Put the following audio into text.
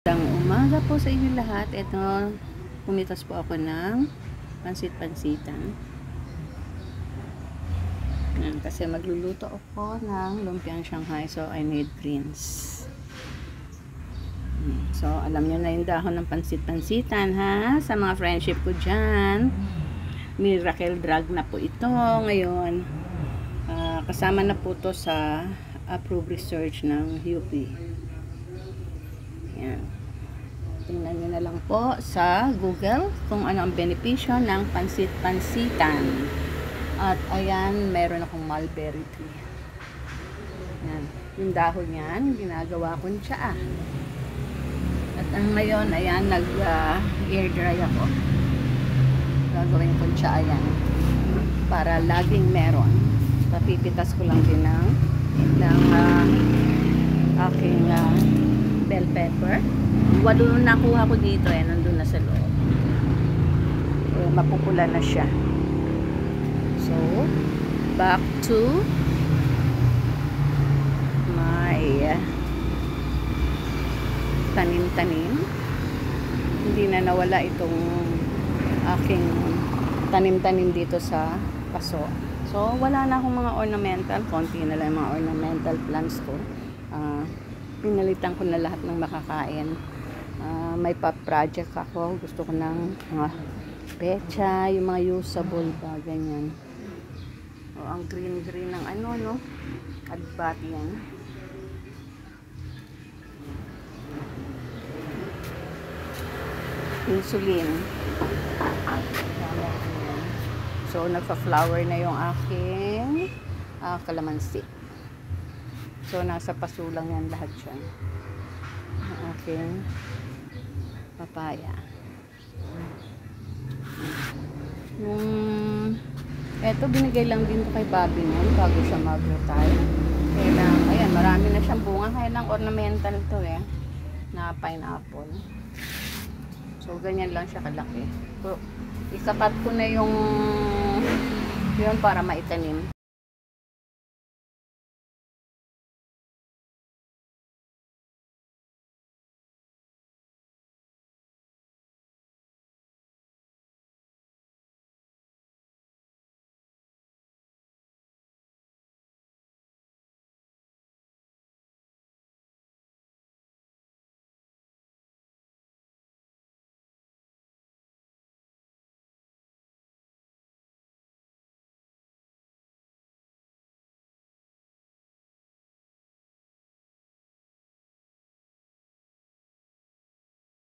Magandang umaga po sa inyo lahat. Ito, pumitas po ako ng pansit-pansitan. Kasi magluluto ako ng lumpiang Shanghai, so I need greens. So, alam nyo na yung dahon ng pansit-pansitan, ha? Sa mga friendship ko dyan. Miracle drug na po ito ngayon. Kasama na po to sa approved research ng UP. Yan. Tingnan nyo na lang po sa Google kung ano ang benepisyo ng pansit-pansitan. At ayan, meron akong mulberry tree. Yan. Yung dahon yan, ginagawa kong tsaa. At ngayon, ayan, nag-air dry ako. Gagawin kong tsaa yan. Para laging meron. Papipitas ko lang din ng aking bell pepper. Walo nakuha ko dito nandun na sa loob. Mapupula na siya. So, back to my tanim-tanim. Hindi na nawala itong aking tanim-tanim dito sa paso. So, wala na akong mga ornamental. Konti na lang mga ornamental plants ko. Pinalitan ko na lahat ng makakain. May project ako. Gusto ko ng mga pecha, yung mga usable ba, ganyan. Ang green-green ng no? Adbati yan. Insulin. So, nagpa-flower na yung aking kalamansi. So, nasa paso lang yan lahat siya. Ang aking papaya. Eto, binigay lang din to kay Bobby noon bago siya mag-retire. Kaya lang, ayan, marami na siyang bunga. Kaya lang ornamental to na pineapple. So, ganyan lang siya kalaki. So, ikakat ko na yung para maitanim.